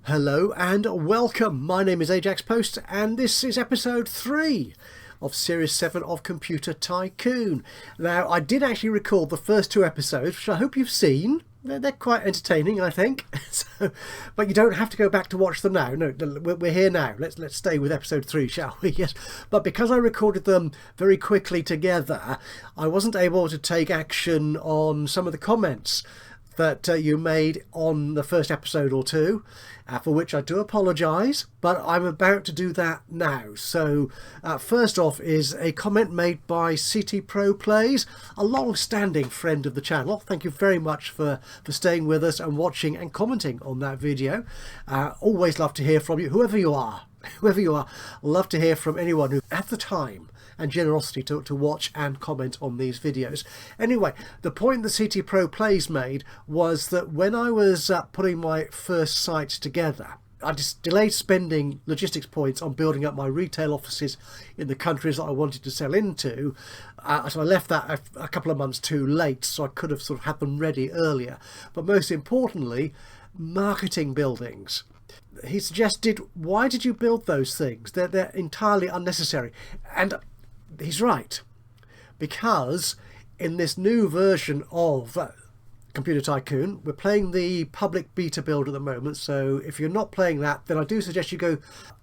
Hello and welcome. My name is Ajaxpost and this is episode 3 of Series 7 of Computer Tycoon. Now, I did actually record the first 2 episodes, which I hope you've seen. They're quite entertaining, I think. But you don't have to go back to watch them now. No, we're here now. Let's stay with episode 3, shall we? Yes. But because I recorded them very quickly together, I wasn't able to take action on some of the comments that you made on the first episode or two, for which I do apologise, but I'm about to do that now. So first off is a comment made by CT Pro Plays, a long-standing friend of the channel. Thank you very much for staying with us and watching and commenting on that video. Always love to hear from you, whoever you are. Love to hear from anyone who had the time and generosity to watch and comment on these videos. Anyway, the point that CT Pro Plays made was that when I was putting my first site together, I just delayed spending logistics points on building up my retail offices in the countries that I wanted to sell into. So I left that a couple of months too late, so I could have sort of had them ready earlier. But most importantly, marketing buildings. He suggested, why did you build those things? They're entirely unnecessary. And he's right, because in this new version of Computer Tycoon, we're playing the public beta build at the moment. So if you're not playing that, then I do suggest you go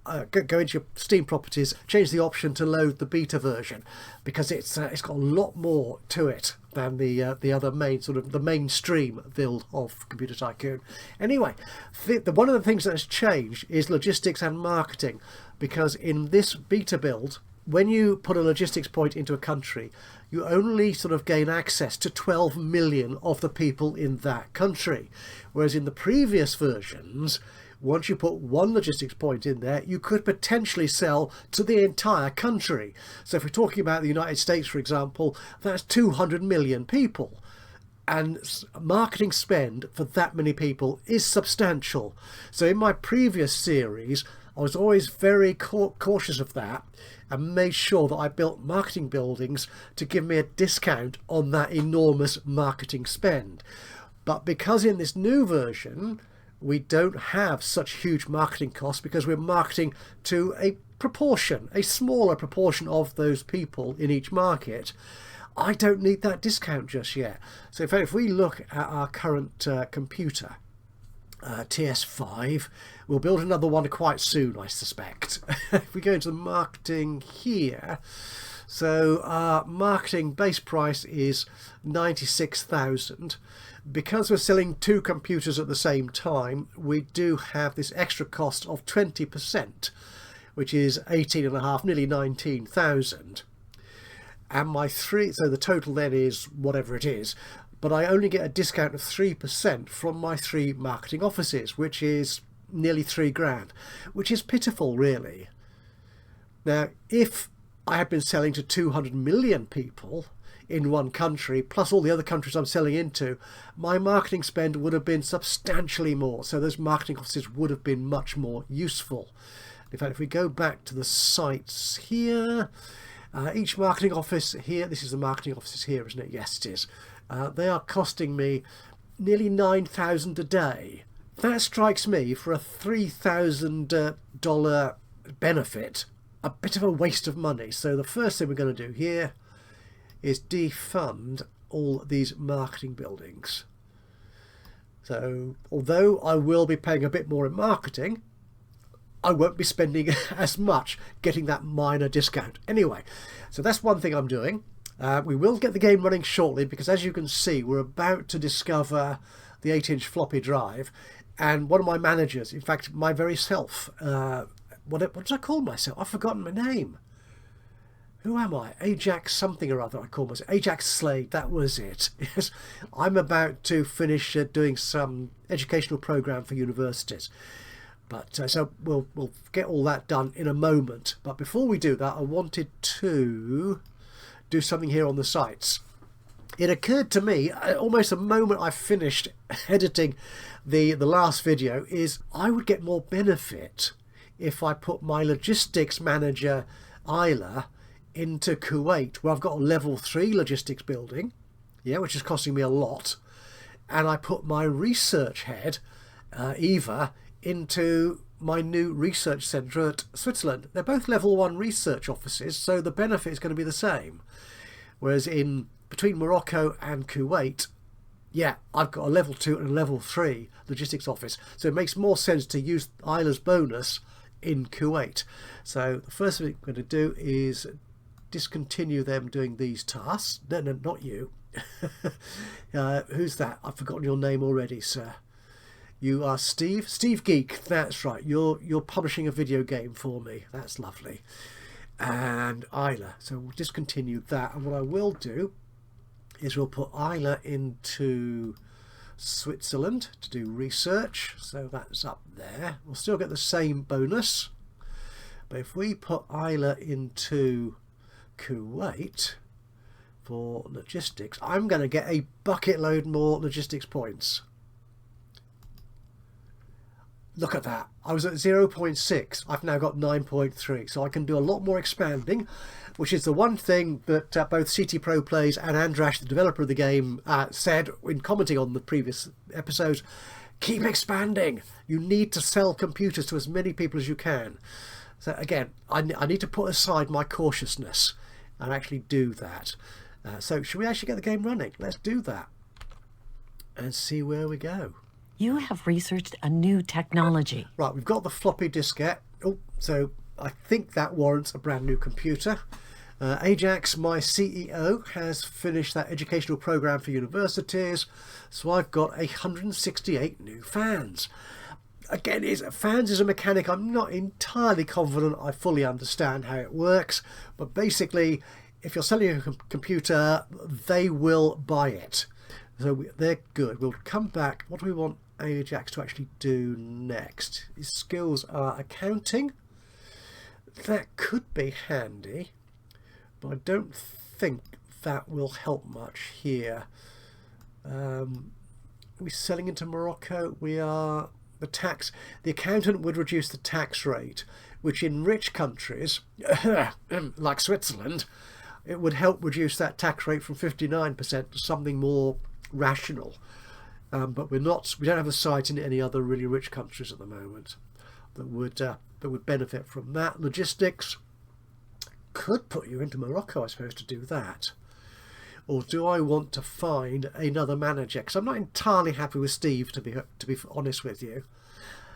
into your Steam properties, change the option to load the beta version, because it's got a lot more to it than the other main sort of the mainstream build of Computer Tycoon. Anyway, one of the things that has changed is logistics and marketing, because in this beta build, when you put a logistics point into a country, you only sort of gain access to 12 million of the people in that country. Whereas in the previous versions, once you put one logistics point in there, you could potentially sell to the entire country. So if we're talking about the United States, for example, that's 200 million people. And marketing spend for that many people is substantial. So in my previous series, I was always very cautious of that and made sure that I built marketing buildings to give me a discount on that enormous marketing spend. But because in this new version, we don't have such huge marketing costs, because we're marketing to a smaller proportion of those people in each market, I don't need that discount just yet. So in fact, if we look at our current computer, TS5, we'll build another one quite soon, I suspect. If we go into the marketing here, so our marketing base price is 96,000. Because we're selling 2 computers at the same time, we do have this extra cost of 20%, which is 18.5, nearly 19,000. And my 3, so the total then is whatever it is, but I only get a discount of 3% from my 3 marketing offices, which is nearly 3 grand, which is pitiful, really. Now, if I had been selling to 200 million people in one country, plus all the other countries I'm selling into, my marketing spend would have been substantially more. So those marketing offices would have been much more useful. In fact, if we go back to the sites here, each marketing office here, this is the marketing offices here, isn't it? Yes, it is. They are costing me nearly 9,000 a day. That strikes me, for a $3,000 benefit, a bit of a waste of money. So the first thing we're going to do here is defund all these marketing buildings. So although I will be paying a bit more in marketing, I won't be spending as much getting that minor discount. Anyway, so that's one thing I'm doing. We will get the game running shortly, because as you can see, we're about to discover the 8-inch floppy drive, and one of my managers, in fact my very self, what did I call myself? I've forgotten my name. Who am I? Ajax something or other I call myself. Ajax Slade, that was it. Yes, I'm about to finish doing some educational program for universities. But so we'll get all that done in a moment. But before we do that, I wanted to do something here on the sites. It occurred to me almost the moment I finished editing the last video, is I would get more benefit if I put my logistics manager Isla into Kuwait, where I've got a level 3 logistics building, which is costing me a lot, and I put my research head Eva into my new research centre at Switzerland. They're both level 1 research offices, so the benefit is going to be the same. Whereas between Morocco and Kuwait, yeah, I've got a level 2 and a level 3 logistics office. So it makes more sense to use Isla's bonus in Kuwait. So the first thing I'm going to do is discontinue them doing these tasks. No, not you. Who's that? I've forgotten your name already, sir. You are Steve? Steve Geek, that's right. You're publishing a video game for me. That's lovely. And Isla. So we'll discontinue that. And what I will do is we'll put Isla into Switzerland to do research. So that's up there. We'll still get the same bonus. But if we put Isla into Kuwait for logistics, I'm going to get a bucket load more logistics points. Look at that. I was at 0.6. I've now got 9.3. So I can do a lot more expanding, which is the one thing that both CT Pro Plays and Andrash, the developer of the game, said in commenting on the previous episodes. Keep expanding. You need to sell computers to as many people as you can. So again, I need to put aside my cautiousness and actually do that. So should we actually get the game running? Let's do that and see where we go. You have researched a new technology. Right, we've got the floppy diskette. Oh, so I think that warrants a brand new computer. Ajax, my CEO, has finished that educational program for universities. So I've got 168 new fans. Again, fans is a mechanic I'm not entirely confident I fully understand how it works. But basically, if you're selling a computer, they will buy it. So they're good. We'll come back. What do we want Ajax to actually do next? His skills are accounting. That could be handy, but I don't think that will help much here. We're selling into Morocco. We are the accountant would reduce the tax rate, which in rich countries like Switzerland, it would help reduce that tax rate from 59% to something more rational. But we don't have a site in any other really rich countries at the moment that would benefit from that. Logistics could put you into Morocco, I suppose, to do that. Or do I want to find another manager? Because I'm not entirely happy with Steve, to be honest with you.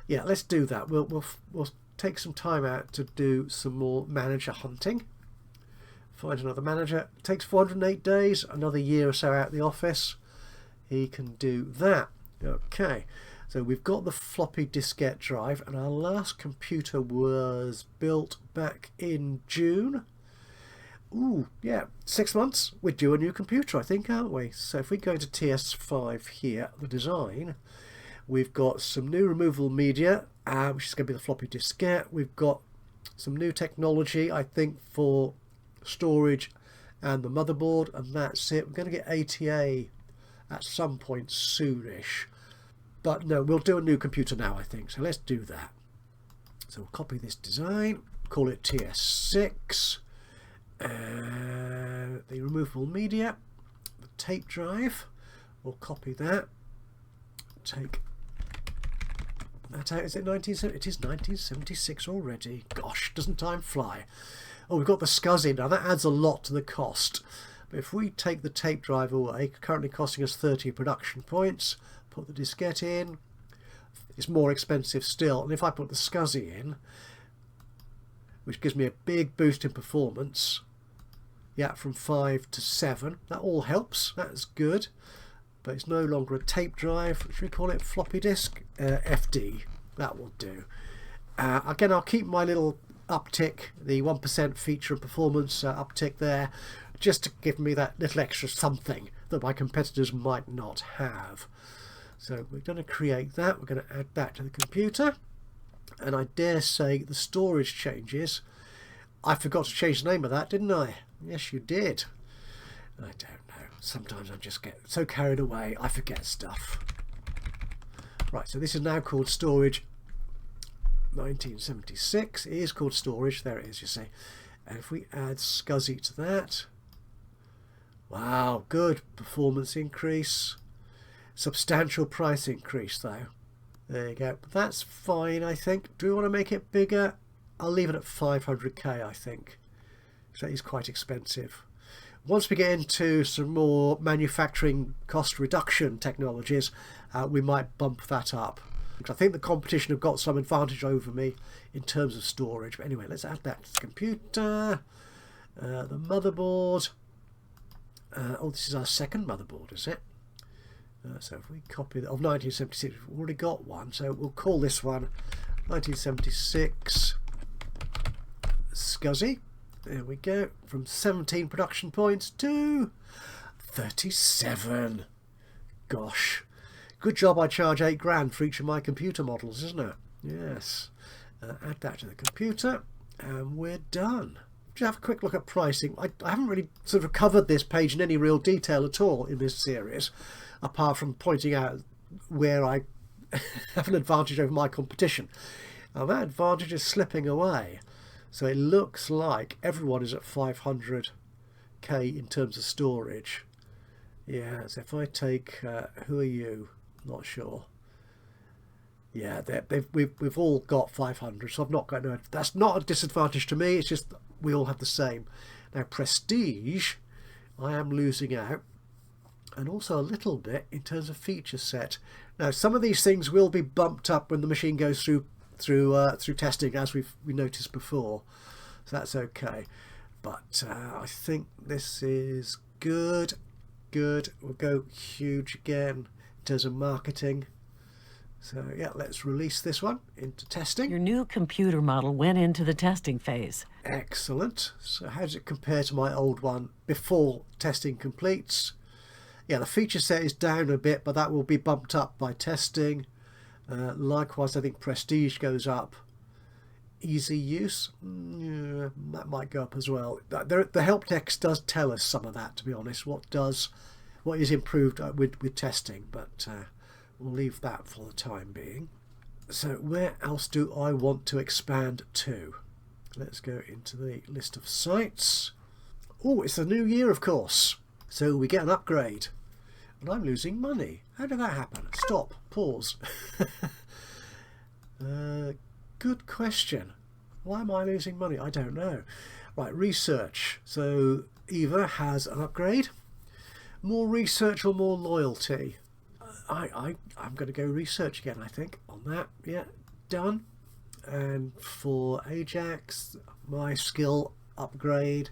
Yeah, let's do that. We'll take some time out to do some more manager hunting. Find another manager. It takes 408 days, another year or so out of the office. He can do that. Okay, so we've got the floppy diskette drive, and our last computer was built back in June. Ooh, yeah, 6 months. We're due a new computer, I think, aren't we? So if we go to TS5 here, the design, we've got some new removable media, which is going to be the floppy diskette. We've got some new technology, I think, for storage and the motherboard, and that's it. We're going to get ATA at some point soonish, but no, we'll do a new computer now, I think. So let's do that. So we'll copy this design, call it TS6, the removable media, the tape drive, we'll copy that, take that out. Is it 1970? It is 1976 already. Gosh, doesn't time fly? Oh, we've got the SCSI now. That adds a lot to the cost. But if we take the tape drive away, currently costing us 30 production points, put the diskette in, it's more expensive still. And if I put the SCSI in, which gives me a big boost in performance, yeah, from 5 to 7, that all helps. That's good. But it's no longer a tape drive. Should we call it floppy disk? FD. That will do. Again, I'll keep my little uptick, the 1% feature and performance uptick there, just to give me that little extra something that my competitors might not have. So we're going to create that. We're going to add that to the computer. And I dare say the storage changes. I forgot to change the name of that, didn't I? Yes, you did. I don't know. Sometimes I just get so carried away, I forget stuff. Right, so this is now called storage 1976. It is called storage. There it is, you see. And if we add SCSI to that, wow, good performance increase. Substantial price increase though. There you go. But that's fine, I think. Do we want to make it bigger? I'll leave it at 500k, I think. So it is quite expensive. Once we get into some more manufacturing cost reduction technologies, we might bump that up. Because I think the competition have got some advantage over me in terms of storage. But anyway, let's add that to the computer. The motherboard. Oh, this is our second motherboard, is it? So if we copy that of 1976, we've already got one. So we'll call this one 1976 SCSI. There we go. From 17 production points to 37. Gosh. Good job I charge £8 for each of my computer models, isn't it? Yes. Add that to the computer and we're done. Just have a quick look at pricing. I haven't really sort of covered this page in any real detail at all in this series, apart from pointing out where I have an advantage over my competition. Now that advantage is slipping away. So it looks like everyone is at 500k in terms of storage. Yeah, so if I take, who are you? Not sure. Yeah, we've all got 500, so I've not got no. That's not a disadvantage to me. It's just we all have the same. Now prestige, I am losing out, and also a little bit in terms of feature set. Now some of these things will be bumped up when the machine goes through testing, as we noticed before, so that's okay. But I think this is good. We'll go huge again in terms of marketing. So yeah, let's release this one into testing. Your new computer model went into the testing phase. Excellent. So how does it compare to my old one before testing completes? Yeah, the feature set is down a bit, but that will be bumped up by testing. Likewise, I think prestige goes up. Easy use, yeah, that might go up as well. The help text does tell us some of that, to be honest, what is improved with testing, but we'll leave that for the time being. So where else do I want to expand to? Let's go into the list of sites. Oh, it's the new year, of course, so we get an upgrade. And I'm losing money. How did that happen? Stop. Pause. Good question. Why am I losing money? I don't know. Right, research. So Eva has an upgrade. More research or more loyalty? I'm going to go research again, I think, on that. Yeah, done. And for Ajax, my skill upgrade.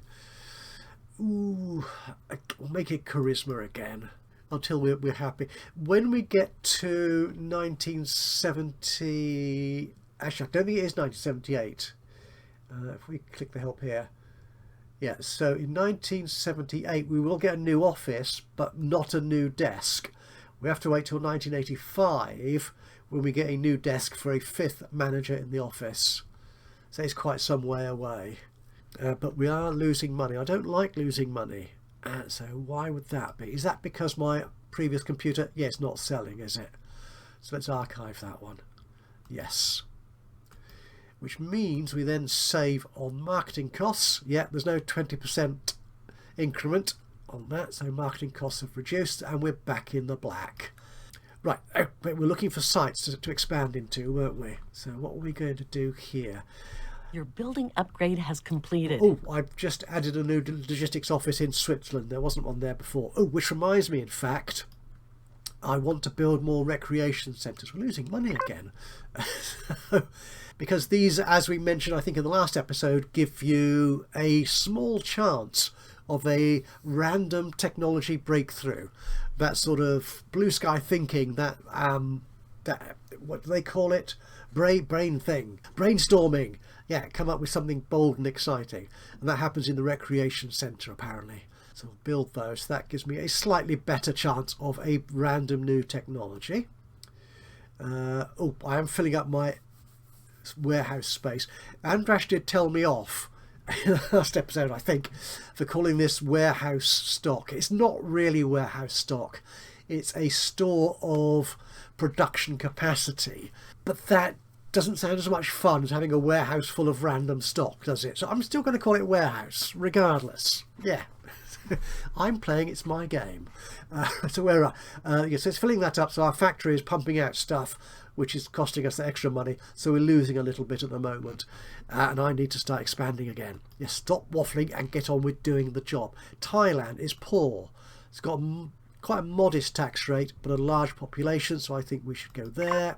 Ooh, I'll make it charisma again. Until we're happy. When we get to 1970, actually I don't think it is 1978. If we click the help here, yeah, so in 1978 we will get a new office but not a new desk. We have to wait till 1985 when we get a new desk for a 5th manager in the office, so it's quite some way away. But we are losing money. I don't like losing money. So why would that be? Is that because my previous computer, yeah, it's not selling, is it? So let's archive that one. Yes. Which means we then save on marketing costs. Yeah, there's no 20% increment on that, so marketing costs have reduced and we're back in the black. Right, we're looking for sites to expand into, weren't we? So what are we going to do here? Your building upgrade has completed. Oh, I've just added a new logistics office in Switzerland. There wasn't one there before. Oh, which reminds me, in fact, I want to build more recreation centres. We're losing money again. Because these, as we mentioned, I think in the last episode, give you a small chance of a random technology breakthrough. That sort of blue sky thinking, that what do they call it? Brain thing. Brainstorming. Yeah, come up with something bold and exciting. And that happens in the recreation centre, apparently. So we'll build those. That gives me a slightly better chance of a random new technology. Oh, I am filling up my warehouse space. Andrash did tell me off in the last episode, I think, for calling this warehouse stock. It's not really warehouse stock. It's a store of production capacity. But that doesn't sound as much fun as having a warehouse full of random stock, does it? So I'm still going to call it warehouse, regardless. Yeah. I'm playing, it's my game. So so it's filling that up, so our factory is pumping out stuff which is costing us the extra money, so we're losing a little bit at the moment. And I need to start expanding again. Yes, stop waffling and get on with doing the job. Thailand is poor. It's got quite a modest tax rate, but a large population, so I think we should go there.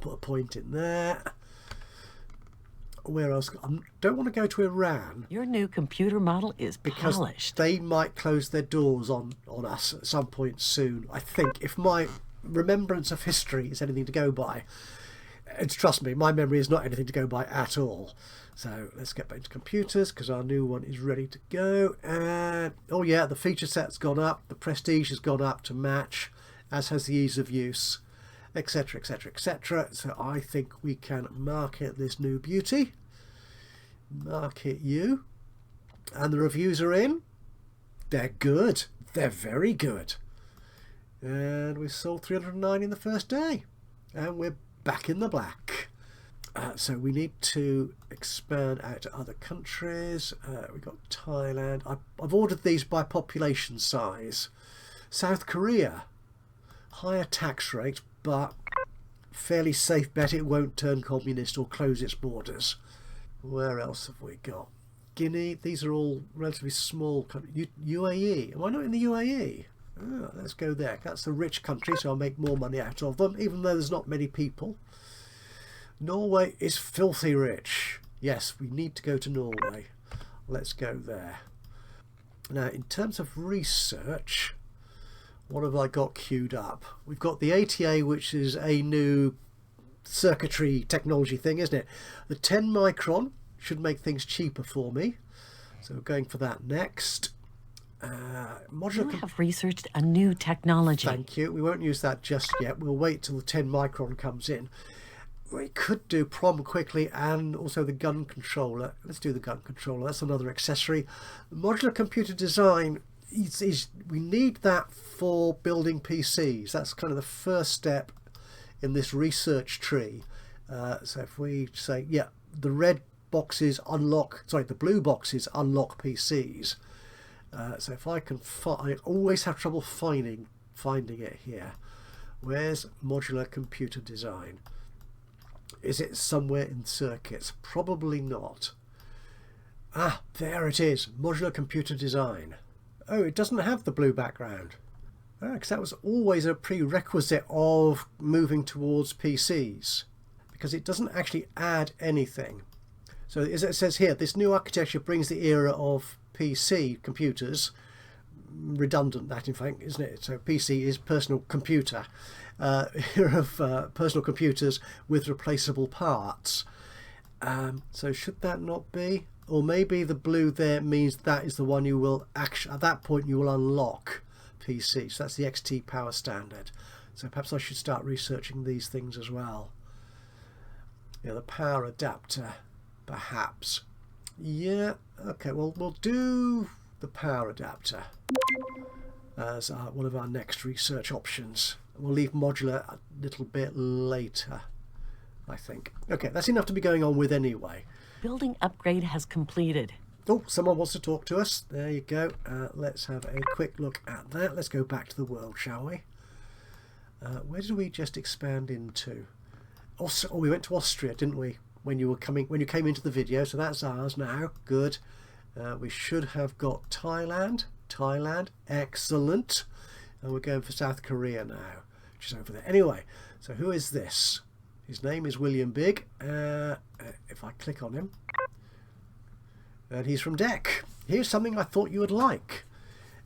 Put a point in there. Where else? I don't want to go to Iran. Your new computer model is Because polished. they might close their doors on us at some point soon. I think, if my remembrance of history is anything to go by, and trust me, my memory is not anything to go by at all. So let's get back to computers, because our new one is ready to go. And oh yeah, the feature set's gone up, the prestige has gone up to match, as has the ease of use, etc, etc, etc. So I think we can market this new beauty. Market you. And the reviews are in. They're good. They're very good. And we sold 309 in the first day. And we're back in the black. So we need to expand out to other countries. We've got Thailand. I've ordered these by population size. South Korea. Higher tax rate, but fairly safe bet it won't turn communist or close its borders. Where else have we got? Guinea. These are all relatively small countries. UAE. Am I not in the UAE? Oh, let's go there. That's the rich country, so I'll make more money out of them, even though there's not many people. Norway is filthy rich. Yes, we need to go to Norway. Let's go there. Now, in terms of research, what have I got queued up? We've got the ATA, which is a new circuitry technology thing, isn't it? The 10 micron should make things cheaper for me. So we're going for that next. You have researched a new technology. Thank you. We won't use that just yet. We'll wait till the 10 micron comes in. We could do PROM quickly and also the gun controller. Let's do the gun controller. That's another accessory. Modular computer design, we need that for building PCs. That's kind of the first step in this research tree. So if we say, yeah, the red boxes unlock, sorry, the blue boxes unlock PCs. So if I can I always have trouble finding it here. Where's modular computer design? Is it somewhere in circuits? Probably not. Ah, there it is. Modular computer design. Oh, it doesn't have the blue background. Because that was always a prerequisite of moving towards PCs, because it doesn't actually add anything. So as it says here, this new architecture brings the era of PC computers, redundant that in fact, isn't it? So PC is personal computer, era of personal computers with replaceable parts. So should that not be? Or maybe the blue there means that is the one you will actually, at that point you will unlock PC. So that's the XT power standard. So perhaps I should start researching these things as well. Yeah, the power adapter, perhaps. Yeah, okay, well we'll do the power adapter as one of our next research options. We'll leave modular a little bit later, I think. Okay, that's enough to be going on with anyway. Building upgrade has completed. Oh, someone wants to talk to us. There you go. Let's have a quick look at that. Let's go back to the world, shall we? Where did we just expand into? Oh, we went to Austria, didn't we? When you came into the video, so that's ours now. Good. We should have got Thailand. Excellent. And we're going for South Korea now, which is over there. Anyway, so who is this? His name is William Big. If I click on him, and he's from DEC. Here's something I thought you would like.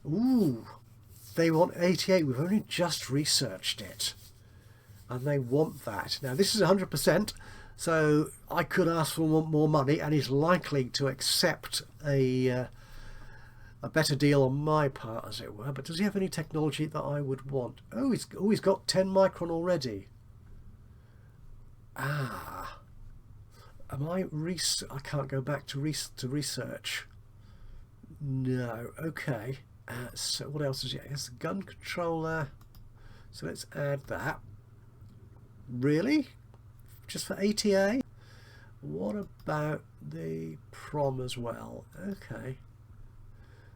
Ooh, they want 88. We've only just researched it, and they want that. Now this is 100%, so I could ask for more money, and he's likely to accept a better deal on my part, as it were. But does he have any technology that I would want? Oh, he's got 10 micron already. Ah, am I I can't go back to research. No. Okay. So what else is it? It's the gun controller. So let's add that. Really? Just for ATA? What about the PROM as well? Okay.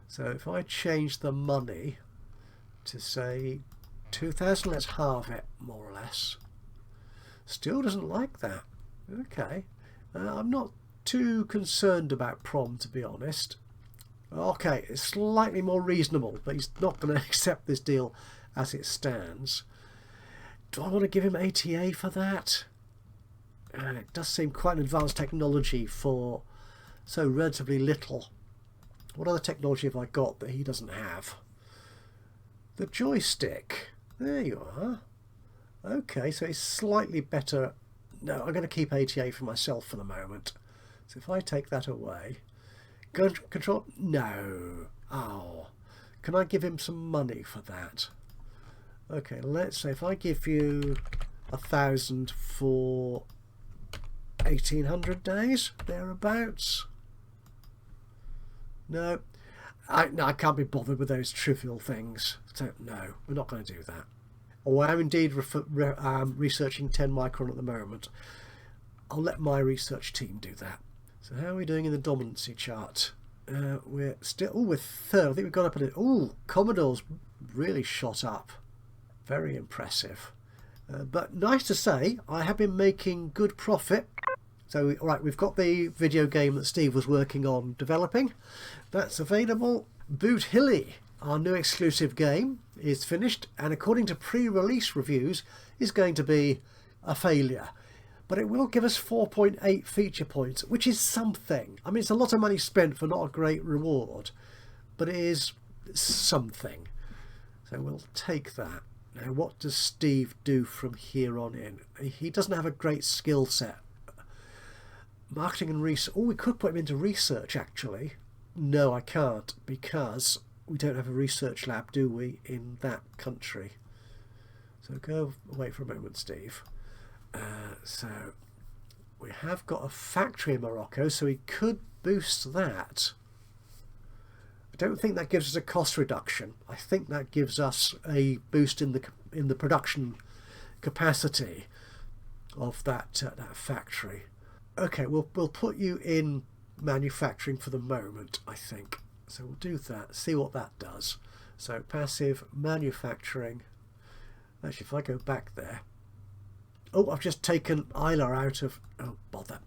So if I change the money to say 2,000, let's halve it more or less. Still doesn't like that. Okay. I'm not too concerned about Prom, to be honest. Okay, it's slightly more reasonable, but he's not going to accept this deal as it stands. Do I want to give him ATA for that? It does seem quite an advanced technology for so relatively little. What other technology have I got that he doesn't have? The joystick. There you are. Okay, so it's slightly better. No, I'm going to keep ATA for myself for the moment. So if I take that away... Gun control? No. Oh. Can I give him some money for that? Okay, let's say if I give you 1,000 for 1,800 days, thereabouts. No. I can't be bothered with those trivial things. So no, we're not going to do that. Oh, I am indeed researching 10 micron at the moment. I'll let my research team do that. So how are we doing in the dominancy chart? We're still... Oh, we're third. I think we've gone up a little. Oh, Commodore's really shot up. Very impressive. But nice to say, I have been making good profit. So, all right, we've got the video game that Steve was working on developing. That's available. Boot Hilly, our new exclusive game, is finished. And according to pre-release reviews, is going to be a failure. But it will give us 4.8 feature points, which is something. I mean, it's a lot of money spent for not a great reward, but it is something. So we'll take that. Now, what does Steve do from here on in? He doesn't have a great skill set. Marketing and research. Oh, we could put him into research, actually. No, I can't, because we don't have a research lab, do we, in that country? So go away for a moment, Steve. So we have got a factory in Morocco, so we could boost that. I don't think that gives us a cost reduction. I think that gives us a boost in the production capacity of that factory. Okay, we'll put you in manufacturing for the moment, I think. So we'll do that. See what that does. So passive manufacturing. Actually, if I go back there. Oh, I've just taken Isla out of... Oh, bother.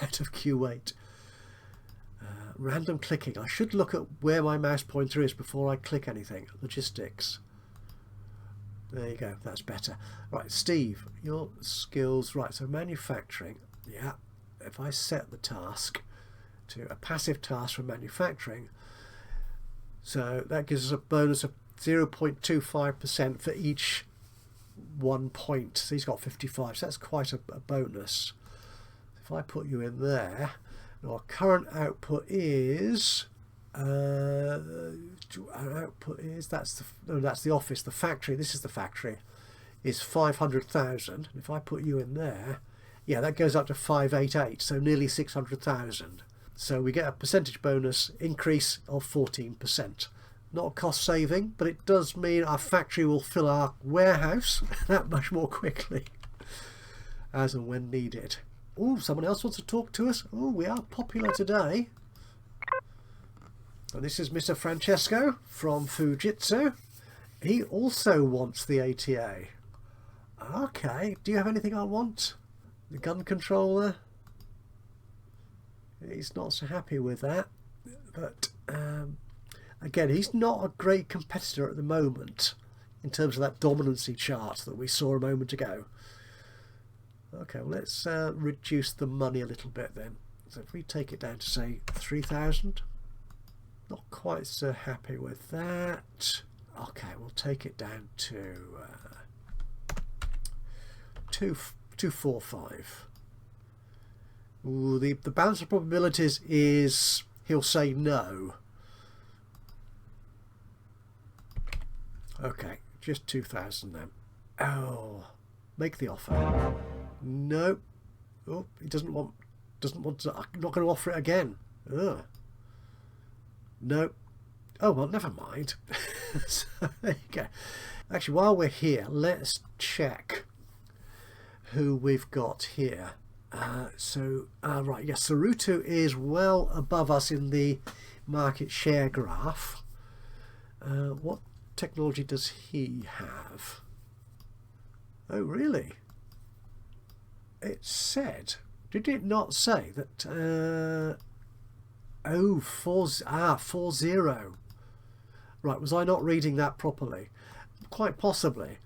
Out of Q8. Random clicking. I should look at where my mouse pointer is before I click anything. Logistics. There you go. That's better. Right, Steve, your skills. Right, so manufacturing. Yeah. If I set the task to a passive task for manufacturing, so that gives us a bonus of 0.25% for each 1 point. So he's got 55, so that's quite a bonus. If I put you in there, our current output is that's the office. The factory, this is the factory, is 500,000. If I put you in there, yeah, that goes up to 588, so nearly 600,000. So we get a percentage bonus increase of 14%. Not a cost saving, but it does mean our factory will fill our warehouse that much more quickly as and when needed. Oh, someone else wants to talk to us. Oh, we are popular today. And this is Mr. Francesco from Fujitsu. He also wants the ATA. Okay, do you have anything I want? The gun controller. He's not so happy with that. But again, he's not a great competitor at the moment in terms of that dominancy chart that we saw a moment ago. Okay, well, let's reduce the money a little bit then. So if we take it down to, say, 3,000. Not quite so happy with that. Okay, we'll take it down to 245. Ooh, the balance of probabilities is he'll say no. Okay, just 2,000 then. Oh, make the offer. No. Oh, he doesn't want to. I'm not going to offer it again. Ugh. No. Oh, well, never mind. So, there you go. Actually, while we're here, let's check who we've got here. Right, yes, Saruto is well above us in the market share graph. What technology does he have? Oh, really? it said, did it not say that 40. Right, was I not reading that properly? Quite possibly.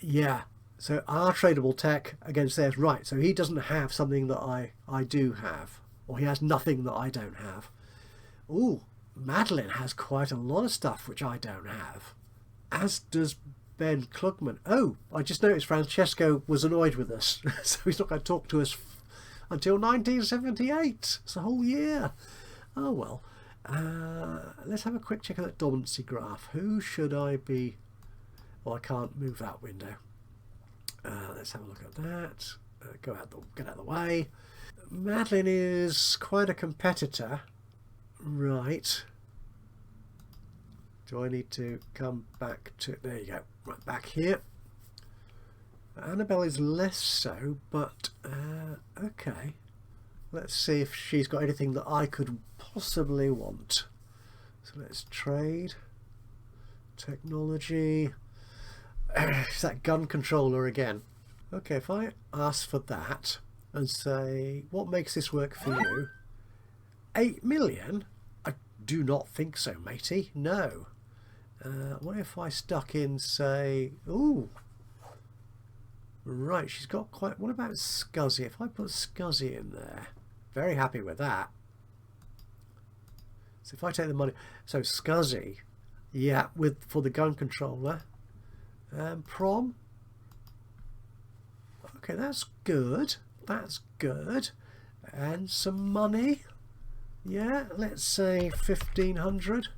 Yeah, so our tradable tech against theirs. Right, so he doesn't have something that I do have, or he has nothing that I don't have. Ooh, Madeline has quite a lot of stuff which I don't have, as does Ben Klugman. Oh, I just noticed Francesco was annoyed with us, so he's not going to talk to us until 1978. It's a whole year. Oh well. Let's have a quick check of that dominancy graph. Who should I be? Well, I can't move that window. Let's have a look at that. Get out of the way. Madeline is quite a competitor. Right. Do I need to come back to... There you go. Right, back here. Annabelle is less so, but... okay. Let's see if she's got anything that I could possibly want. So let's trade. Technology. It's that gun controller again. Okay, if I ask for that and say, what makes this work for you? 8 million? I do not think so, matey. No. What if I stuck in, say... Ooh. Right, she's got quite... What about Scuzzy? If I put Scuzzy in there... Very happy with that. So if I take the money... So Scuzzy... Yeah, for the gun controller. Prom. Okay, that's good. That's good. And some money. Yeah, let's say 1,500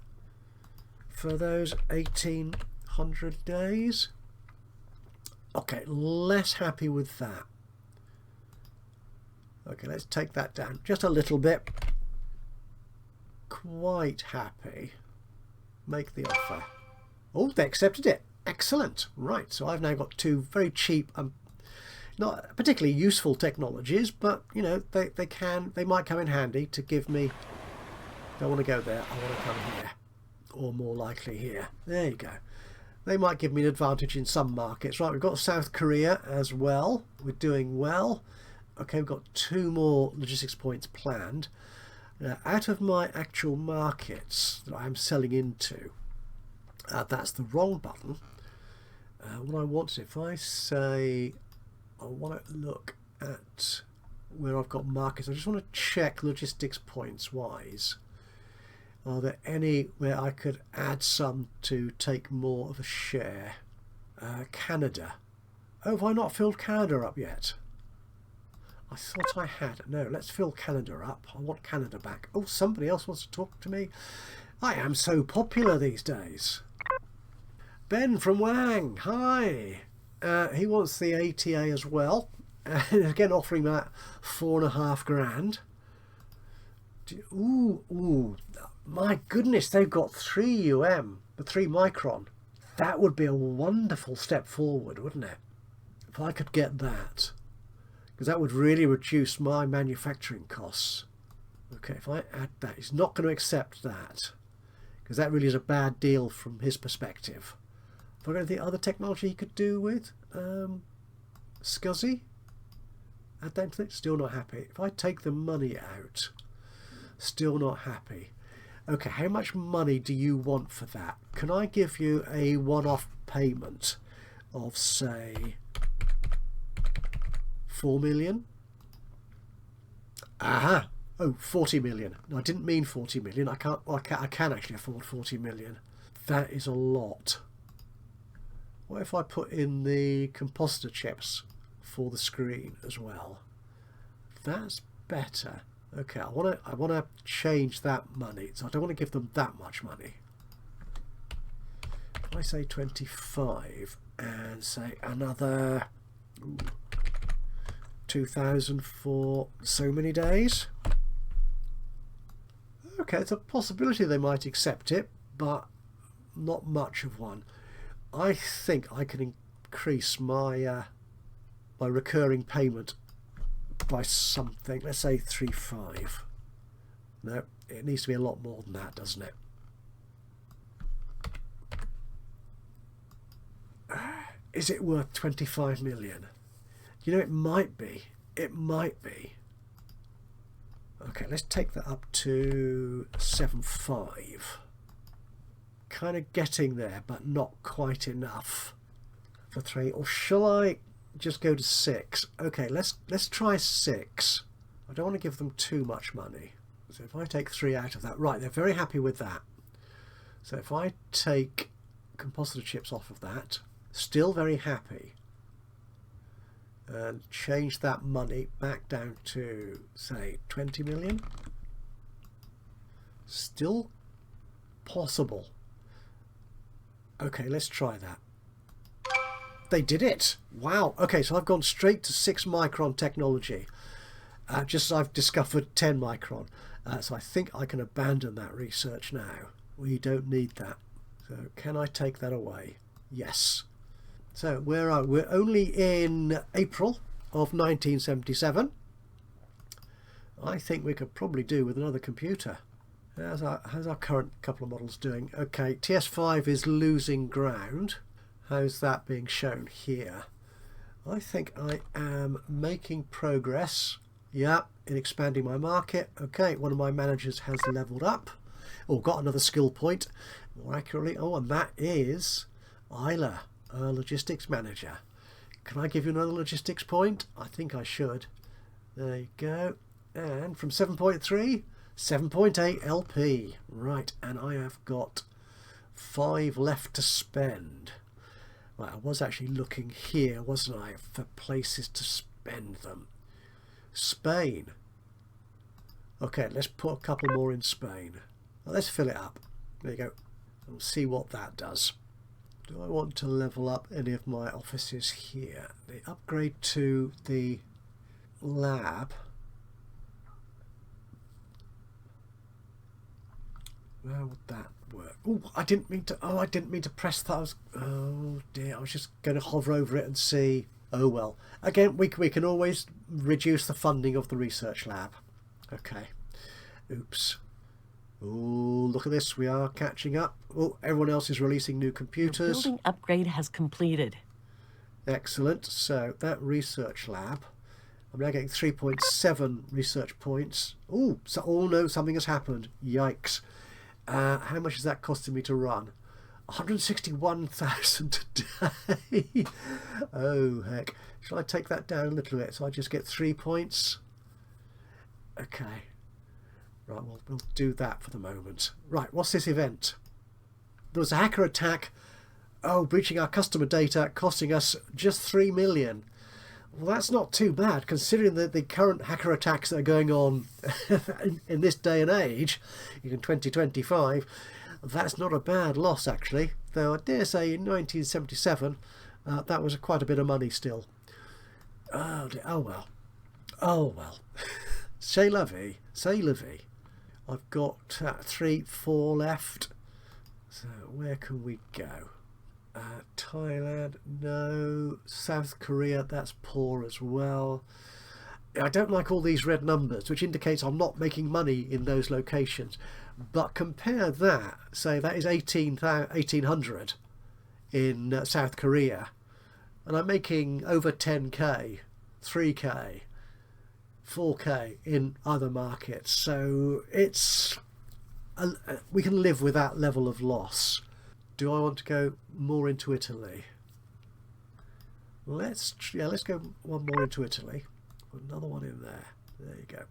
for those 1,800 days. Okay, less happy with that. Okay, let's take that down just a little bit. Quite happy. Make the offer. Oh, they accepted it. Excellent. Right, so I've now got two very cheap, not particularly useful technologies, but you know they might come in handy to give me. Don't want to go there. I want to come here, or more likely here. There you go. They might give me an advantage in some markets. Right, we've got South Korea as well. We're doing well. Okay, we've got 2 more logistics points planned. Now, out of my actual markets that I'm selling into, that's the wrong button. What I want is, if I say I want to look at where I've got markets, I just want to check logistics points wise. Are there any where I could add some to take more of a share? Canada. Oh, have I not filled Canada up yet? I thought I had. No, let's fill Canada up. I want Canada back. Oh, somebody else wants to talk to me. I am so popular these days. Ben from Wang. Hi. He wants the ATA as well. Again, offering that 4.5 grand. Ooh. My goodness, they've got 3 the 3 micron. That would be a wonderful step forward, wouldn't it? If I could get that. Because that would really reduce my manufacturing costs. Okay, if I add that, he's not going to accept that. Because that really is a bad deal from his perspective. Have I got anything other technology he could do with? Scuzzy? Add that into it? Still not happy. If I take the money out, still not happy. Okay, how much money do you want for that? Can I give you a one-off payment of, say, 4 million? Aha! Oh, 40 million. No, I didn't mean 40 million. I can actually afford 40 million. That is a lot. What if I put in the compositor chips for the screen as well? That's better. Okay, I want to change that money, so I don't want to give them that much money. If I say 25 and say another 2,000 for so many days. Okay, it's a possibility they might accept it, but not much of one. I think I can increase my my recurring payment by something. Let's say 3.5. No, it needs to be a lot more than that, doesn't it? Is it worth 25 million? You know, it might be. it might be. Okay, let's take that up to 7.5. Kind of getting there, but not quite enough for 3. Or shall I just go to 6? Okay, let's try 6. I don't want to give them too much money. So if I take 3 out of that, right, they're very happy with that. So if I take compositor chips off of that, still very happy, and change that money back down to, say, 20 million, still possible. Okay, let's try that. They did it! Wow! Okay, so I've gone straight to 6 micron technology. Just as I've discovered 10 micron. So I think I can abandon that research now. We don't need that. So can I take that away? Yes. So where are we? We're only in April of 1977. I think we could probably do with another computer. How's our current couple of models doing? Okay, TS5 is losing ground. How's that being shown here? I think I am making progress. Yeah, in expanding my market. Okay, one of my managers has leveled up, or got another skill point, more accurately. Oh, and that is Isla, our logistics manager. Can I give you another logistics point? I think I should. There you go. And from 7.3, 7.8 LP. Right, and I have got 5 left to spend. Right, I was actually looking here, wasn't I, for places to spend them. Spain. Okay, let's put a couple more in Spain. Well, let's fill it up. There you go. We'll see what that does. Do I want to level up any of my offices here? The upgrade to the lab. Where would that work? Oh, I didn't mean to press that. Oh dear, I was just going to hover over it and see. Oh well. Again, we can always reduce the funding of the research lab. Okay. Oops. Oh, look at this. We are catching up. Oh, everyone else is releasing new computers. The building upgrade has completed. Excellent. So that research lab, I'm now getting 3.7 research points. Oh, no, something has happened. Yikes. How much is that costing me to run? 161,000 a day. Oh heck. Shall I take that down a little bit so I just get 3 points? Okay. Right, we'll do that for the moment. Right, what's this event? There was a hacker attack. Oh, breaching our customer data, costing us just 3 million. Well, that's not too bad, considering the current hacker attacks that are going on in this day and age, in 2025. That's not a bad loss, actually. Though I dare say in 1977, that was quite a bit of money still. Oh, dear. Oh well. Oh well. C'est la vie. C'est la vie. I've got 3, 4 left. So where can we go? Thailand, no. South Korea, that's poor as well. I don't like all these red numbers, which indicates I'm not making money in those locations. But compare that, say that is 1800 in South Korea, and I'm making over 10k, 3k, 4k in other markets. So it's we can live with that level of loss. Do I want to go more into Italy? Let's go one more into Italy. Another one in there. There you go.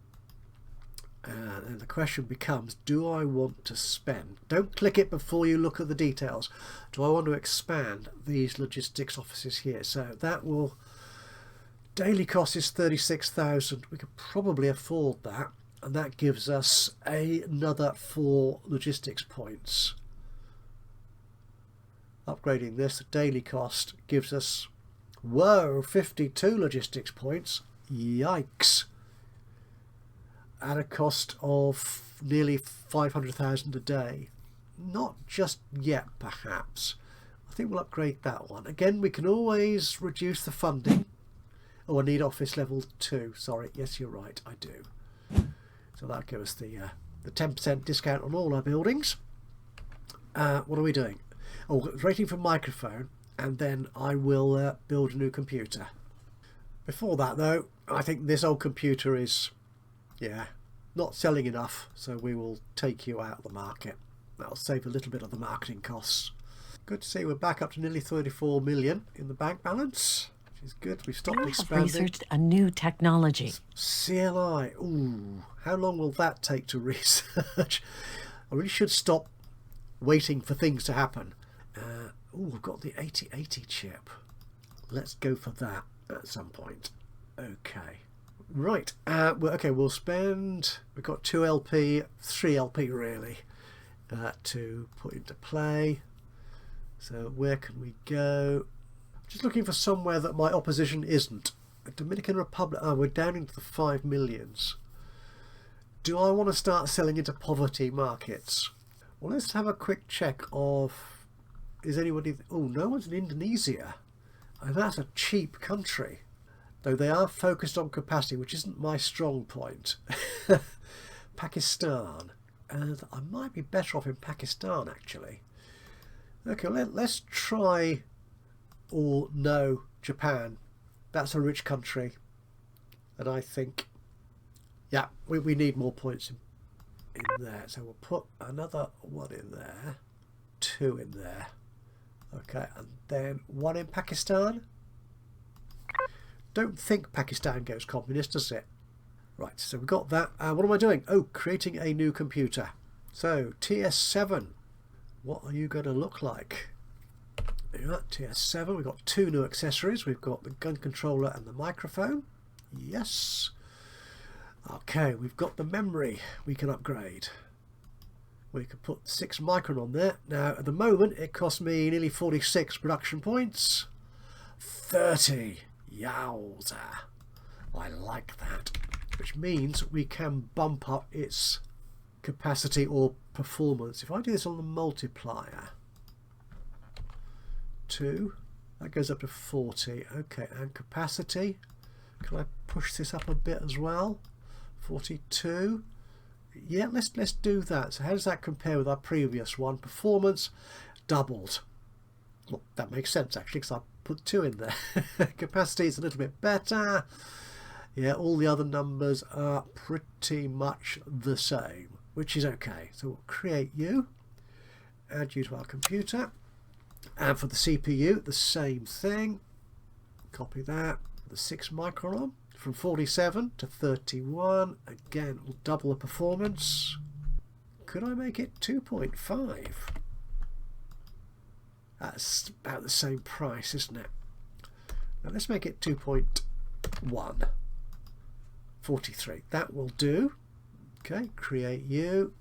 And the question becomes, do I want to spend? Don't click it before you look at the details. Do I want to expand these logistics offices here? So that will... Daily cost is 36,000. We could probably afford that. And that gives us another 4 logistics points. Upgrading this, the daily cost gives us, whoa, 52 logistics points. Yikes. At a cost of nearly 500,000 a day. Not just yet, perhaps. I think we'll upgrade that one. Again, we can always reduce the funding. Oh, I need office level 2. Sorry, yes, you're right, I do. So that'll give us the 10% discount on all our buildings. What are we doing? Oh, rating for microphone, and then I will build a new computer. Before that though, I think this old computer is, not selling enough, so we will take you out of the market. That'll save a little bit of the marketing costs. Good to see we're back up to nearly 34 million in the bank balance, which is good. We've stopped expanding. I've researched a new technology. CLI. Ooh, how long will that take to research? I really should stop waiting for things to happen. We've got the 8080 chip. Let's go for that at some point. Okay. Right. We'll spend... We've got 2 LP, 3 LP really, to put into play. So where can we go? Just looking for somewhere that my opposition isn't. Dominican Republic. We're down into the 5 millions. Do I want to start selling into poverty markets? Well, let's have a quick check of... Is anybody... Oh, no one's in Indonesia. And that's a cheap country. Though they are focused on capacity, which isn't my strong point. Pakistan. And I might be better off in Pakistan, actually. Okay, let's try... Or no, Japan. That's a rich country. And I think... Yeah, we need more points in there. So we'll put another 1 in there. 2 in there. Okay, and then 1 in Pakistan. Don't think Pakistan goes communist, does it? Right, so we've got that. What am I doing? Oh, creating a new computer. So, TS7. What are you going to look like? TS7. We've got 2 new accessories. We've got the gun controller and the microphone. Yes. Okay, we've got the memory we can upgrade. We could put 6 micron on there. Now, at the moment, it costs me nearly 46 production points. 30. Yowza. I like that. Which means we can bump up its capacity or performance. If I do this on the multiplier, 2, that goes up to 40. Okay, and capacity. Can I push this up a bit as well? 42. Yeah, let's do that. So how does that compare with our previous one? Performance doubled. Well, that makes sense actually, because I put 2 in there. Capacity is a little bit better. Yeah, all the other numbers are pretty much the same, which is okay. So we'll create you, add you to our computer, and for the CPU, the same thing. Copy that. The 6 micron on. From 47 to 31. Again, we'll double the performance. Could I make it 2.5? That's about the same price, isn't it? Now let's make it 2.1. 43. That will do. Okay, create you.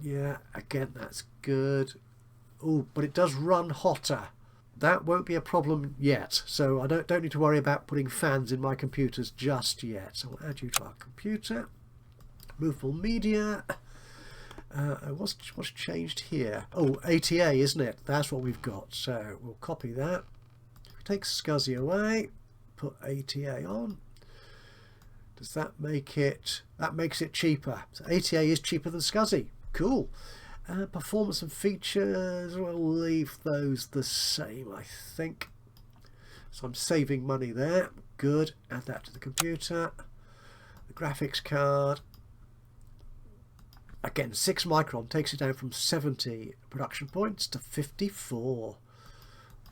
Yeah, again, that's good. Oh, but it does run hotter. That won't be a problem yet, so I don't need to worry about putting fans in my computers just yet. So we'll add you to our computer. Movable media. What's changed here? Oh, ATA, isn't it? That's what we've got. So we'll copy that. Take SCSI away. Put ATA on. Does that make it? That makes it cheaper. So ATA is cheaper than SCSI. Cool. Performance and features, we'll leave those the same, I think. So I'm saving money there. Good. Add that to the computer. The graphics card. Again, 6 micron takes it down from 70 production points to 54.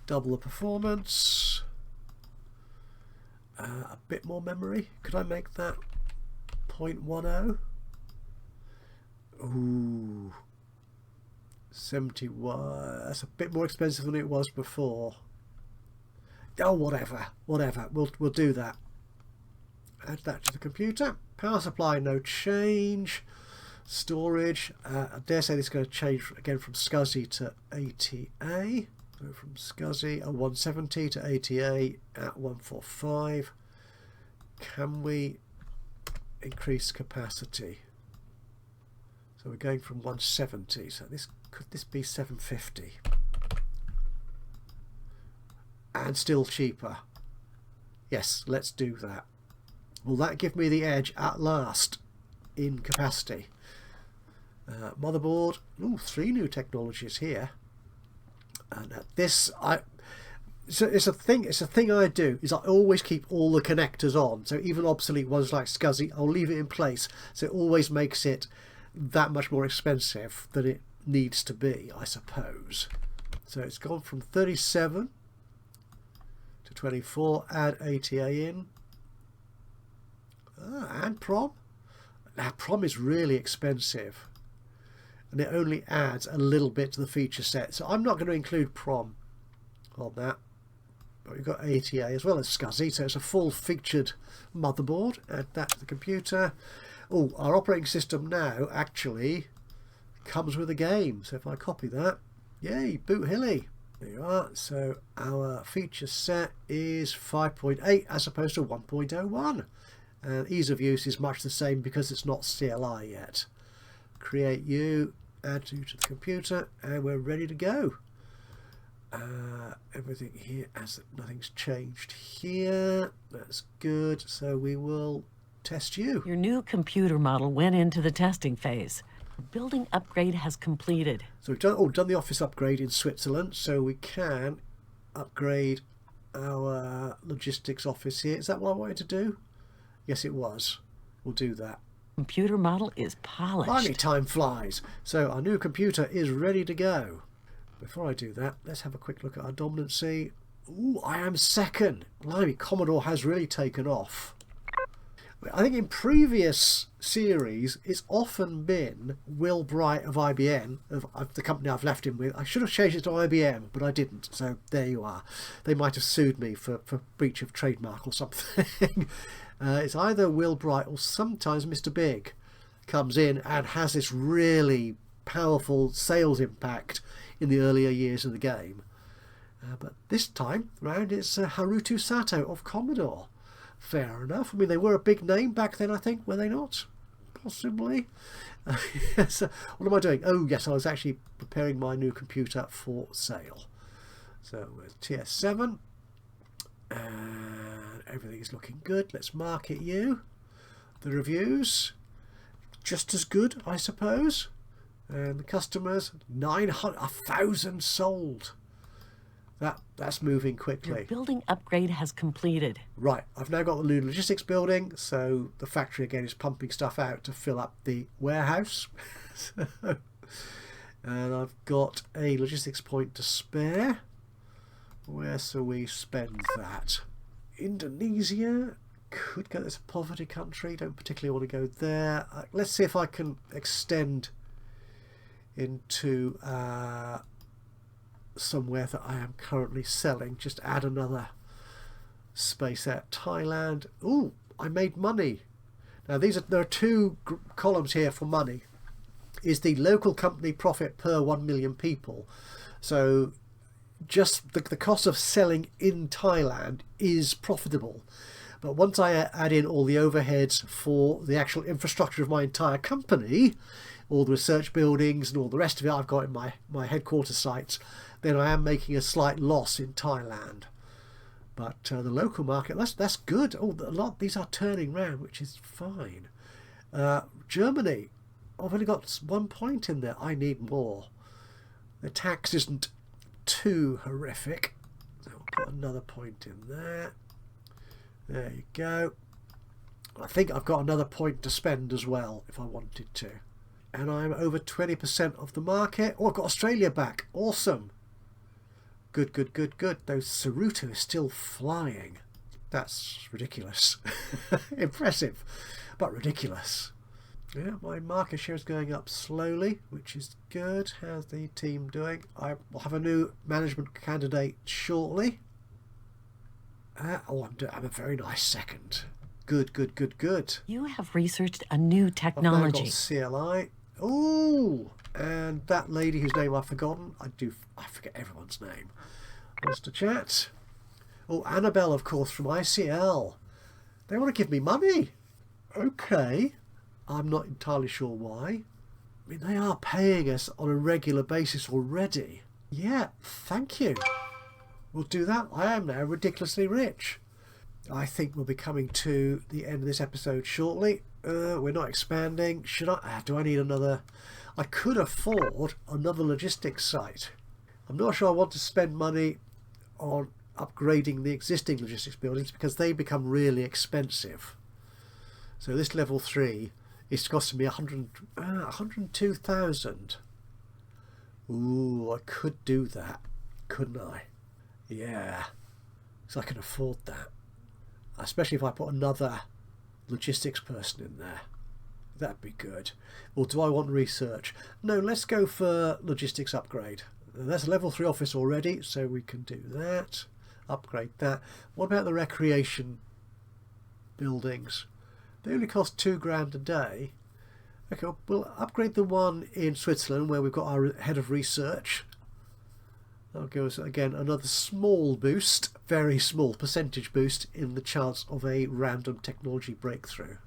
Double the performance. A bit more memory. Could I make that 0.10? Ooh. 71. That's a bit more expensive than it was before. Oh, whatever. We'll do that. Add that to the computer. Power supply, no change. Storage. I dare say this is going to change again from SCSI to ATA. So from SCSI at 170 to ATA at 145. Can we increase capacity? So we're going from 170. So could this be 750? And still cheaper. Yes, let's do that. Will that give me the edge at last in capacity? Motherboard. Ooh, 3 new technologies here. And this, So it's a thing I do, is I always keep all the connectors on. So even obsolete ones like SCSI, I'll leave it in place. So it always makes it that much more expensive than it needs to be, I suppose. So it's gone from 37 to 24. Add ATA in. And PROM. Now PROM is really expensive, and it only adds a little bit to the feature set. So I'm not going to include PROM on that. But we've got ATA as well as SCSI, so it's a full featured motherboard. Add that to the computer. Oh, our operating system now actually comes with a game. So if I copy that, yay, Boot Hilly. There you are. So our feature set is 5.8 as opposed to 1.01. And ease of use is much the same because it's not CLI yet. Create you, add you to the computer, and we're ready to go. Everything here, as nothing's changed here. That's good. So we will test you. Your new computer model went into the testing phase. The building upgrade has completed. So we've done the office upgrade in Switzerland, so we can upgrade our logistics office here. Is that what I wanted to do? Yes, it was. We'll do that. Computer model is polished. Finally, time flies. So our new computer is ready to go. Before I do that, let's have a quick look at our dominancy. Ooh, I am second. Blimey, Commodore has really taken off. I think in previous series, it's often been Will Bright of IBM, of the company I've left him with. I should have changed it to IBM, but I didn't. So there you are. They might have sued me for breach of trademark or something. It's either Will Bright or sometimes Mr. Big comes in and has this really powerful sales impact in the earlier years of the game. But this time round it's Haruto Sato of Commodore. Fair enough. I mean, they were a big name back then, I think, were they not? Possibly. So, what am I doing? Oh yes, I was actually preparing my new computer for sale. So TS7, and everything is looking good. Let's market you. The reviews, just as good, I suppose. And the customers, 1,000 sold. That's moving quickly. Your building upgrade has completed. Right, I've now got the new logistics building, so the factory again is pumping stuff out to fill up the warehouse. And I've got a logistics point to spare. Where shall we spend that? Indonesia could go. It's a poverty country. Don't particularly want to go there. Let's see if I can extend into somewhere that I am currently selling. Just add another space at Thailand. Ooh, I made money. Now there are two columns here for money. Is the local company profit per 1 million people. So just the cost of selling in Thailand is profitable. But once I add in all the overheads for the actual infrastructure of my entire company, all the research buildings and all the rest of it I've got in my headquarters sites, then I am making a slight loss in Thailand. But the local market, that's good. Oh, these are turning round, which is fine. Germany, I've only got 1 point in there. I need more. The tax isn't too horrific. So we'll put another point in there. There you go. I think I've got another point to spend as well if I wanted to. And I'm over 20% of the market. Oh, I've got Australia back. Awesome. Good, good, good, good. Though Saruto is still flying. That's ridiculous. Impressive, but ridiculous. Yeah, my market share is going up slowly, which is good. How's the team doing? I will have a new management candidate shortly. I'm a very nice second. Good, good, good, good. You have researched a new technology. I've now got CLI. Oh, and that lady whose name I've forgotten. I forget everyone's name. Wants to chat. Oh, Annabelle, of course, from ICL. They want to give me money. Okay. I'm not entirely sure why. I mean, they are paying us on a regular basis already. Yeah, thank you. We'll do that. I am now ridiculously rich. I think we'll be coming to the end of this episode shortly. We're not expanding. Should I? Do I need another? I could afford another logistics site. I'm not sure I want to spend money on upgrading the existing logistics buildings because they become really expensive. So this level 3 is costing me 102,000. Ooh, I could do that, couldn't I? Yeah, so I can afford that. Especially if I put another logistics person in there. That'd be good. Or do I want research? No, let's go for logistics upgrade. That's a level 3 office already, so we can do that. Upgrade that. What about the recreation buildings? They only cost £2,000 a day. Okay, we'll upgrade the one in Switzerland where we've got our head of research. That'll give us again another small boost, very small percentage boost in the chance of a random technology breakthrough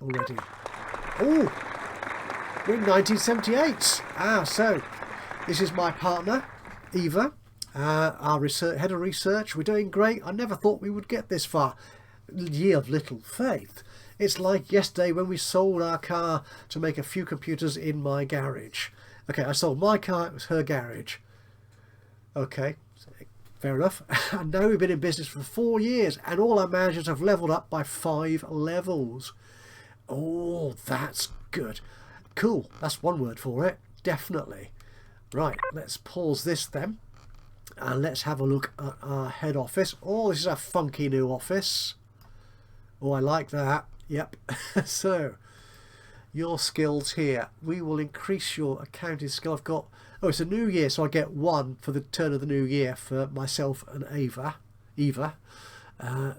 already. Oh, we're in 1978. So this is my partner, Eva, our head of research. We're doing great. I never thought we would get this far. Ye of little faith. It's like yesterday when we sold our car to make a few computers in my garage. Okay, I sold my car, it was her garage. Okay, fair enough. And now we've been in business for 4 years and all our managers have leveled up by 5 levels. Oh, that's good. Cool, that's one word for it, definitely. Right, let's pause this then. And let's have a look at our head office. Oh, this is a funky new office. Oh, I like that. Yep. So, your skills here. We will increase your accounting skill. I've got... Oh, it's a new year, so I get 1 for the turn of the new year for myself and Eva.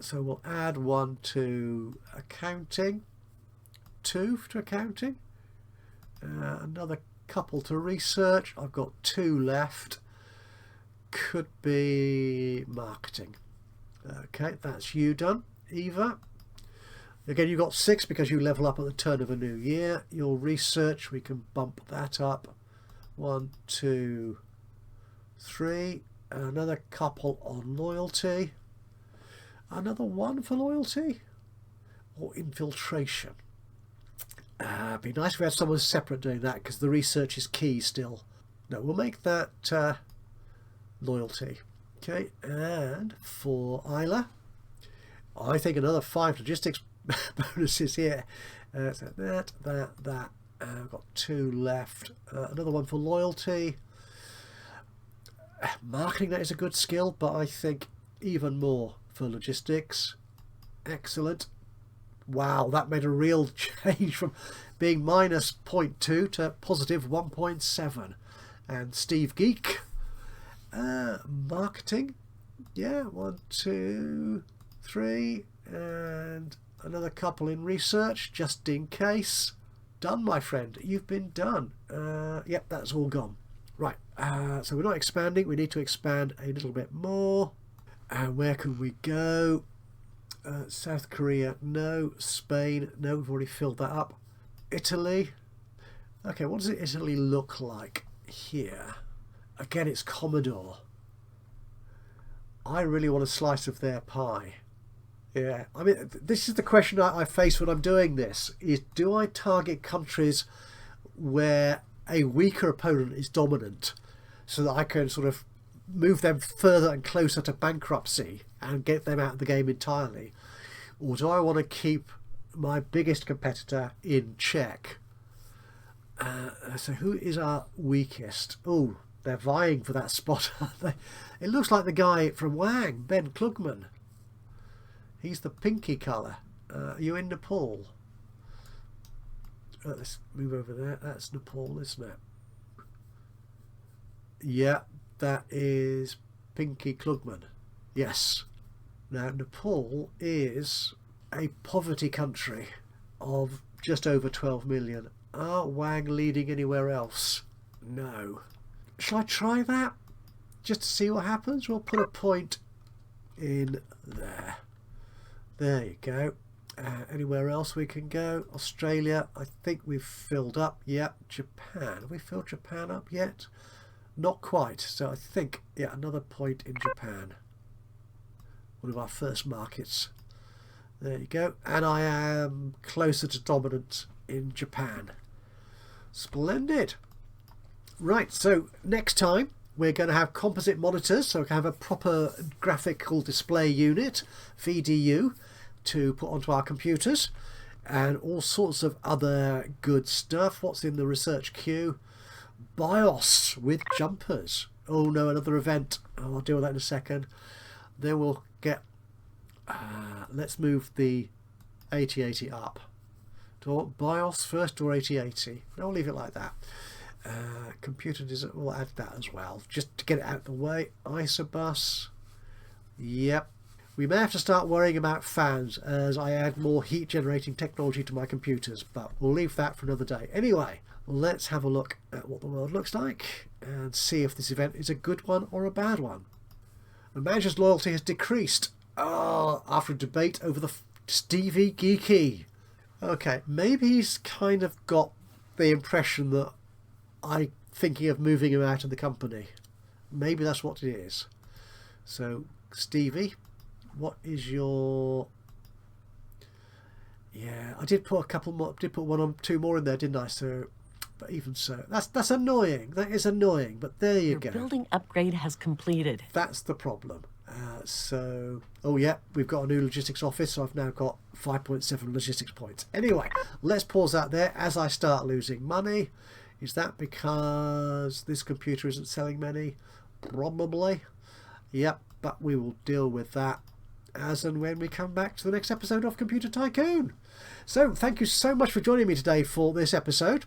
So we'll add 1 to accounting. 2 to accounting. Another couple to research. I've got 2 left. Could be marketing. Okay, that's you done, Eva. Again, you got 6 because you level up at the turn of a new year. Your research, we can bump that up. 1, 2, 3. Another couple on loyalty. Another 1 for loyalty. Or infiltration. It'd be nice if we had someone separate doing that because the research is key still. No, we'll make that loyalty. Okay, and for Isla, I think another 5 logistics bonuses here. So that. I've got 2 left. Another 1 for loyalty. Marketing, that is a good skill, but I think even more for logistics. Excellent. Wow, that made a real change from being minus 0.2 to positive 1.7. And Steve Geek. Marketing. Yeah, 1, 2, 3. And another couple in research, just in case. Done, my friend. You've been done. Yep, that's all gone. Right, so we're not expanding. We need to expand a little bit more. And where can we go? South Korea, no. Spain, no. We've already filled that up. Italy. Okay, what does Italy look like here? Again, it's Commodore. I really want a slice of their pie. Yeah, I mean, this is the question I face when I'm doing this, is do I target countries where a weaker opponent is dominant so that I can sort of move them further and closer to bankruptcy and get them out of the game entirely? Or do I want to keep my biggest competitor in check? So who is our weakest? Oh, they're vying for that spot, aren't they? It looks like the guy from Wang, Ben Klugman. He's the pinky colour. Are you in Nepal? Let's move over there. That's Nepal, isn't it? Yeah, that is Pinky Klugman. Yes. Now, Nepal is a poverty country of just over 12 million. Are Wang leading anywhere else? No. Shall I try that? Just to see what happens? We'll put a point in there. There you go. Anywhere else we can go? Australia, I think we've filled up. Yep. Japan. Have we filled Japan up yet? Not quite. So I think, yeah, another point in Japan. One of our first markets. There you go. And I am closer to dominant in Japan. Splendid. Right, so next time we're going to have composite monitors, so we can have a proper graphical display unit, VDU, to put onto our computers, and all sorts of other good stuff. What's in the research queue? BIOS with jumpers. Oh no, another event. Oh, I'll deal with that in a second. Then we'll get... let's move the 8080 up. BIOS first or 8080? No, I'll leave it like that. Computer design, we'll add that as well, just to get it out of the way. Isobus. Yep. We may have to start worrying about fans as I add more heat generating technology to my computers, but we'll leave that for another day. Anyway, let's have a look at what the world looks like and see if this event is a good one or a bad one. The manager's loyalty has decreased after a debate over the Stevie Geeky. Okay, maybe he's kind of got the impression that I'm thinking of moving him out of the company. Maybe that's what it is. So, Stevie, what is your... Yeah, I did put a couple more, did put one or two more in there, didn't I? So, but even so, that's annoying. That is annoying, but there you go. Your building upgrade has completed. That's the problem. Oh yeah, we've got a new logistics office, so I've now got 5.7 logistics points. Anyway, let's pause that there as I start losing money. Is that because this computer isn't selling many? Probably. Yep, but we will deal with that as and when we come back to the next episode of Computer Tycoon. So thank you so much for joining me today for this episode.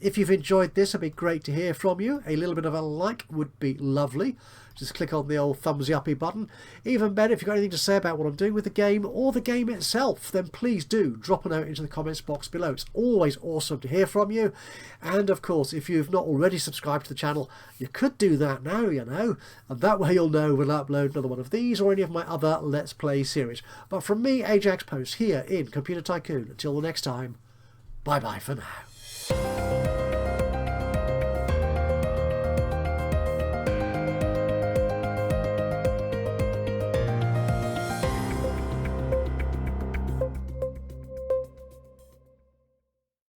If you've enjoyed this, it'd be great to hear from you. A little bit of a like would be lovely. Just click on the old thumbs uppy button. Even better, if you've got anything to say about what I'm doing with the game or the game itself, then please do drop a note into the comments box below. It's always awesome to hear from you. And of course, if you've not already subscribed to the channel, you could do that now, you know. And that way you'll know when I upload another one of these or any of my other Let's Play series. But from me, Ajaxpost, here in Computer Tycoon, until the next time, bye-bye for now.